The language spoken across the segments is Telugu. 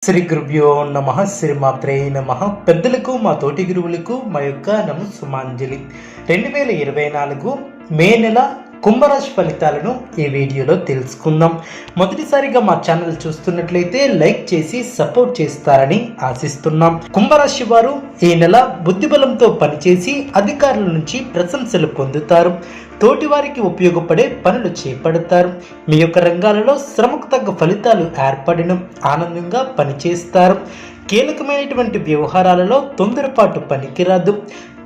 శ్రీ గురుభ్యో నమః. శ్రీ మాత్రే నమః. పెద్దలకు మా తోటి గురువులకు మా యొక్క నమస్సుమాంజలి. 2024 మే నెల కుంభరాశి ఫలితాలను ఈ వీడియోలో తెలుసుకుందాం. మొదటిసారిగా మా ఛానల్ చూస్తున్నట్లయితే లైక్ చేసి సపోర్ట్ చేస్తారని ఆశిస్తున్నాం. కుంభరాశి వారు ఈ నెల బుద్ధిబలంతో పనిచేసి అధికారుల నుంచి ప్రశంసలు పొందుతారు. తోటి వారికి ఉపయోగపడే పనులు చేపడతారు. మీ యొక్క రంగాలలో శ్రమకు తగ్గ ఫలితాలు ఏర్పడిన ఆనందంగా పనిచేస్తారు. కీలకమైనటువంటి వ్యవహారాలలో తొందరపాటు పనికిరాదు.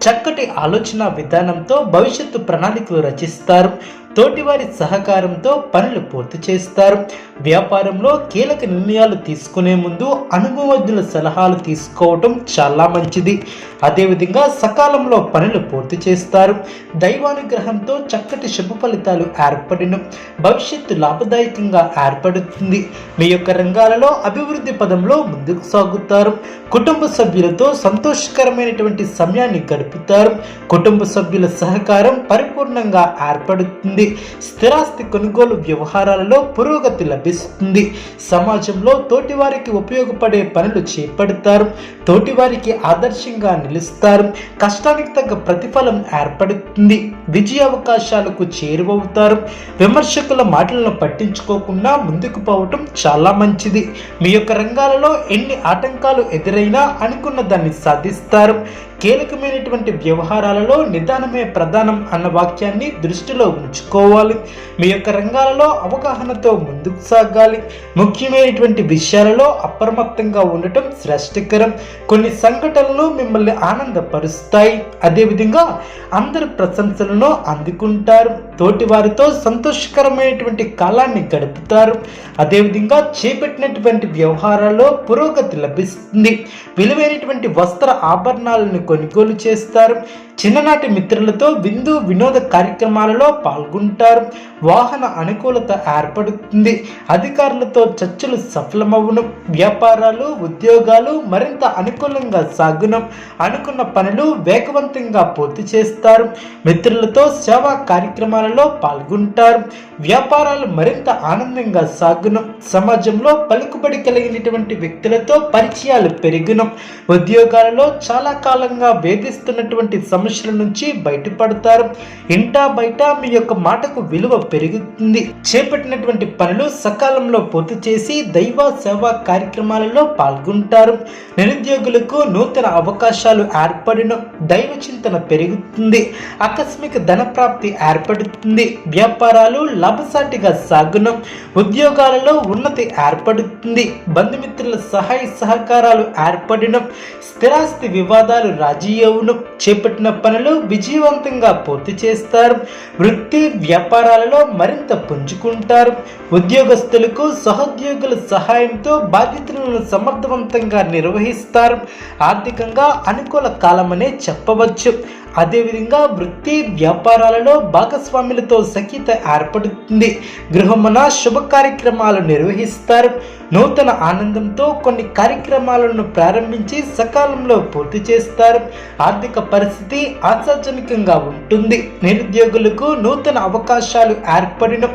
చక్కటి ఆలోచన విధానంతో భవిష్యత్తు ప్రణాళికలు రచిస్తారు. తోటివారి సహకారంతో పనులు పూర్తి చేస్తారు. వ్యాపారంలో కీలక నిర్ణయాలు తీసుకునే ముందు అనుభవజ్ఞుల సలహాలు తీసుకోవటం చాలా మంచిది. అదేవిధంగా సకాలంలో పనులు పూర్తి చేస్తారు. దైవానుగ్రహంతో చక్కటి శుభ ఫలితాలు ఏర్పడిన భవిష్యత్తు లాభదాయకంగా ఏర్పడుతుంది. మీ యొక్క రంగాలలో అభివృద్ధి పదంలో ముందుకు సాగుతారు. కుటుంబ సభ్యులతో సంతోషకరమైనటువంటి సమయాన్ని గడుపుతారు. కుటుంబ సభ్యుల సహకారం పరిపూర్ణంగా ఏర్పడుతుంది. స్థిరాస్తి కొనుగోలు వ్యవహారాలలో పురోగతి లభిస్తుంది. సమాజంలో తోటివారికి ఉపయోగపడే పనులు చేపడతారు. తోటివారికి ఆదర్శంగా నిలుస్తారు. కష్టానికి తగ్గ ప్రతిఫలం ఏర్పడుతుంది. విజయ అవకాశాలకు చేరువవుతారు. విమర్శకుల మాటలను పట్టించుకోకుండా ముందుకు పోవటం చాలా మంచిది. మీ యొక్క రంగాలలో ఎన్ని ఆటంకాలు ఎదురైనా అనుకున్న దాన్ని సాధిస్తారు. కీలకమైనటువంటి వ్యవహారాలలో నిదానమే ప్రధానం అన్న వాక్యాన్ని దృష్టిలో ఉంచుకోవాలి. మీ యొక్క రంగాలలో అవగాహనతో ముందుకు సాగాలి. ముఖ్యమైనటువంటి విషయాలలో అప్రమత్తంగా ఉండటం శ్రేష్టకరం. కొన్ని సంఘటనలు మిమ్మల్ని ఆనందపరుస్తాయి. అదేవిధంగా అందరి ప్రశంసలను అందుకుంటారు. తోటి వారితో సంతోషకరమైనటువంటి కాలాన్ని గడుపుతారు. అదేవిధంగా చేపట్టినటువంటి వ్యవహారాల్లో పురోగతి లభిస్తుంది. విలువైనటువంటి వస్త్ర ఆభరణాలను కొనుగోలు చేస్తారు. చిన్ననాటి మిత్రులతో వినోద కార్యక్రమాలలో పాల్గొంటారు. వాహన అనుకూలత ఏర్పడుతుంది. అధికారులతో చర్చలు సఫలమవును. వ్యాపారాలు ఉద్యోగాలు మరింత అనుకూలంగా సాగును. అనుకున్న పనులు వేగవంతంగా పూర్తి చేస్తారు. మిత్రులతో సేవా కార్యక్రమాలలో పాల్గొంటారు. వ్యాపారాలు మరింత ఆనందంగా సాగును. సమాజంలో పలుకుబడి కలిగినటువంటి వ్యక్తులతో పరిచయాలు పెరుగును. ఉద్యోగాలలో చాలా కాలంగా వేధిస్తున్నటువంటి సమస్యల నుంచి బయటపడతారు. ఇంటా బయట మీ యొక్క మాటకు విలువ పెరుగుతుంది. చేపట్టినటువంటి పనులు సకాలంలో పూర్తి చేసి దైవ సేవా కార్యక్రమాలలో పాల్గొంటారు. నిరుద్యోగులకు నూతన అవకాశాలు ఏర్పడిన దైవ చింతన పెరుగుతుంది. ఆకస్మిక ధన ప్రాప్తి ఏర్పడుతుంది. వ్యాపారాలు లాభసాటిగా సాగును. ఉద్యోగాలలో ఉన్నతి ఏర్పడుతుంది. బంధుమిత్రుల సహాయ సహకారాలు ఏర్పడిన స్థిరాస్తి వివాదాలు రాజీ అవును. చేపట్టిన పనులు విజయవంతంగా పూర్తి చేస్తారు. వృత్తి వ్యాపారాలలో మరింత పుంజుకుంటారు. ఉద్యోగస్తులకు సహోద్యోగుల సహాయంతో బాధ్యతలను సమర్థవంతంగా నిర్వహిస్తారు. ఆర్థికంగా అనుకూల కాలమనే చెప్పవచ్చు. అదేవిధంగా వృత్తి వ్యాపారాలలో భాగస్వాములతో సఖ్యత ఏర్పడుతుంది. గృహమున శుభ కార్యక్రమాలు నిర్వహిస్తారు. నూతన ఆనందంతో కొన్ని కార్యక్రమాలను ప్రారంభించి సకాలంలో పూర్తి చేస్తారు. ఆర్థిక పరిస్థితి ఆశాజనకంగా ఉంటుంది. నిరుద్యోగులకు నూతన అవకాశాలు ఏర్పడిన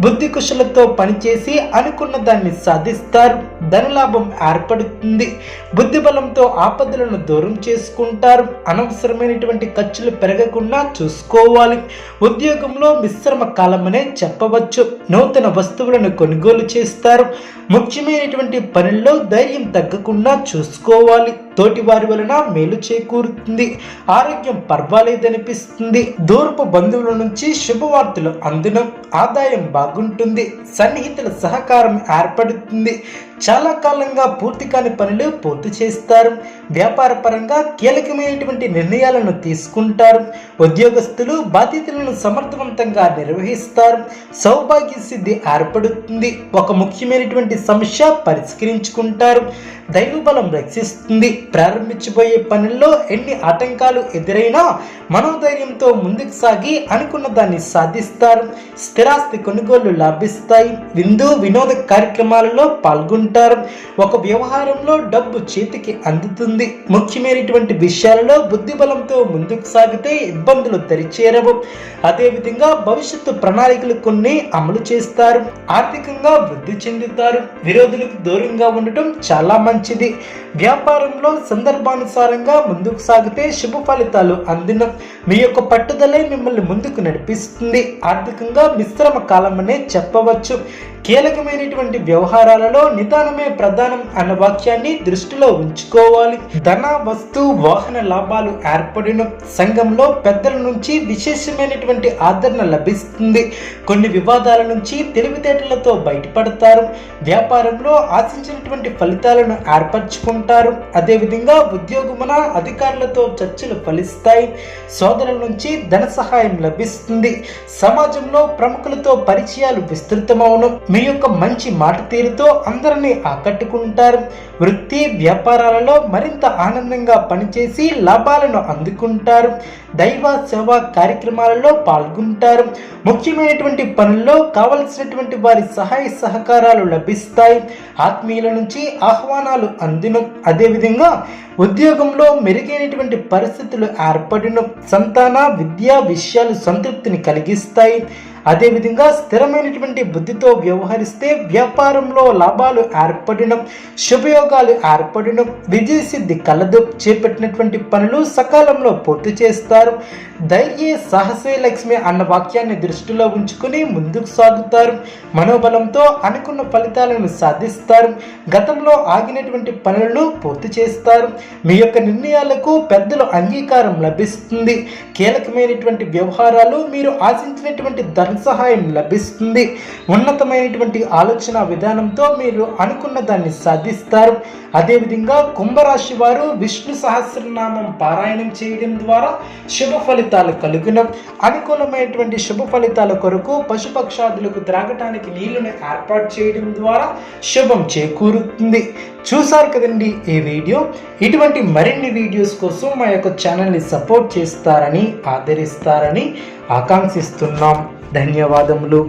బుద్ధి కుశలతో పనిచేసి అనుకున్న దాన్ని సాధిస్తారు. ధనలాభం ఏర్పడుతుంది. బుద్ధిబలంతో ఆపదలను దూరం చేసుకుంటారు. అనవసరమైనటువంటి ఖర్చులు పెరగకుండా చూసుకోవాలి. ఉద్యోగంలో మిశ్రమ కాలమనే చెప్పవచ్చు. నూతన వస్తువులను కొనుగోలు చేస్తారు. ముఖ్యమైనటువంటి పనుల్లో ధైర్యం తగ్గకుండా చూసుకోవాలి. తోటి వారి వలన మేలు చేకూరుతుంది. ఆరోగ్యం పర్వాలేదనిపిస్తుంది. దూరపు బంధువుల నుంచి శుభవార్తలు అందున ఆదాయం బాగుంటుంది. సన్నిహితుల సహకారం ఏర్పడుతుంది. చాలా కాలంగా పూర్తి కాని పనులు పూర్తి చేస్తారు. వ్యాపార పరంగా కీలకమైనటువంటి నిర్ణయాలను తీసుకుంటారు. ఉద్యోగస్తులు బాధ్యతలను సమర్థవంతంగా నిర్వహిస్తారు. సౌభాగ్య సిద్ధి ఏర్పడుతుంది. ఒక ముఖ్యమైనటువంటి సమస్య పరిష్కరించుకుంటారు. దైవబలం రక్షిస్తుంది. ప్రారంభించబోయే పనుల్లో ఎన్ని ఆటంకాలు ఎదురైనా మనోధైర్యంతో ముందుకు సాగి అనుకున్న దాన్ని సాధిస్తారు. స్థిరాస్తి కొనుగోలు లాభిస్తాయి. వినోద కార్యక్రమాలలో పాల్గొంటారు. ఒక వ్యవహారంలో డబ్బు చేతికి అందుతుంది. ముఖ్యమైనటువంటి విషయాలలో బుద్ధిబలంతో ముందుకు సాగితే ఇబ్బందులు దరిచేరవు. అదేవిధంగా భవిష్యత్తు ప్రణాళికలు కొన్ని అమలు చేస్తారు. ఆర్థికంగా వృద్ధి చెందుతారు. విరోధులకు దూరంగా ఉండటం చాలా మంచిది. మంచిది. వ్యాపారంలో సందర్భానుసారంగా ముందుకు సాగితే శుభ ఫలితాలు అందిన మీ యొక్క పట్టుదలే మిమ్మల్ని ముందుకు నడిపిస్తుంది. ఆర్థికంగా మిశ్రమ కాలం అనే చెప్పవచ్చు. కీలకమైనటువంటి వ్యవహారాలలో నిదానమే ప్రధానం అన్న వాక్యాన్ని దృష్టిలో ఉంచుకోవాలి. ధన వస్తు వాహన లాభాలు ఏర్పడిన సంఘంలో పెద్దల నుంచి విశేషమైనటువంటి ఆదరణ లభిస్తుంది. కొన్ని వివాదాల నుంచి తెలివితేటలతో బయటపడతారు. వ్యాపారంలో ఆశించినటువంటి ఫలితాలను ఏర్పరచుకుంటారు. అదేవిధంగా ఉద్యోగమున అధికారులతో చర్చలు ఫలిస్తాయి. సోదరుల నుంచి ధన సహాయం లభిస్తుంది. సమాజంలో ప్రముఖులతో పరిచయాలు విస్తృతమవును. మీ యొక్క మంచి మాట తీరుతో అందరినీ ఆకట్టుకుంటారు. వృత్తి వ్యాపారాలలో మరింత ఆనందంగా పనిచేసి లాభాలను అందుకుంటారు. దైవ సేవా కార్యక్రమాలలో పాల్గొంటారు. ముఖ్యమైనటువంటి పనుల్లో కావలసినటువంటి వారి సహాయ సహకారాలు లభిస్తాయి. ఆత్మీయుల నుంచి ఆహ్వానాలు అందిను. అదేవిధంగా ఉద్యోగంలో మెరుగైనటువంటి పరిస్థితులు ఏర్పడిన సంతాన విద్యా విషయాలు సంతృప్తిని కలిగిస్తాయి. అదేవిధంగా స్థిరమైనటువంటి బుద్ధితో వ్యవహరిస్తే వ్యాపారంలో లాభాలు ఏర్పడిన శుభయోగాలు ఏర్పడిన విజయసిద్ధి కలదు. చేపట్టినటువంటి పనులు సకాలంలో పూర్తి చేస్తారు. ధైర్య సాహసే లక్ష్మి అన్న వాక్యాన్ని దృష్టిలో ఉంచుకుని ముందుకు సాగుతారు. మనోబలంతో అనుకున్న ఫలితాలను సాధిస్తారు. గతంలో ఆగినటువంటి పనులను పూర్తి చేస్తారు. మీ యొక్క నిర్ణయాలకు పెద్దల అంగీకారం లభిస్తుంది. కీలకమైనటువంటి వ్యవహారాలు మీరు ఆశించినటువంటి ధన సహాయం లభిస్తుంది. ఉన్నతమైనటువంటి ఆలోచన విధానంతో మీరు అనుకున్న దాన్ని సాధిస్తారు. అదేవిధంగా కుంభరాశి వారు విష్ణు సహస్రనామం పారాయణం చేయడం ద్వారా శుభ ఫలితాలు కలుగును. అనుకూలమైనటువంటి శుభ ఫలితాల కొరకు పశుపక్షాదులకు త్రాగటానికి నీళ్లను ఏర్పాటు చేయడం ద్వారా శుభం చేకూరుతుంది. చూసారు కదండి ఈ వీడియో. ఇటువంటి మరిన్ని వీడియోస్ కోసం మా యొక్క ఛానల్ని సపోర్ట్ చేస్తారని ఆదరిస్తారని ఆకాంక్షిస్తున్నాం. ధన్యవాదములు.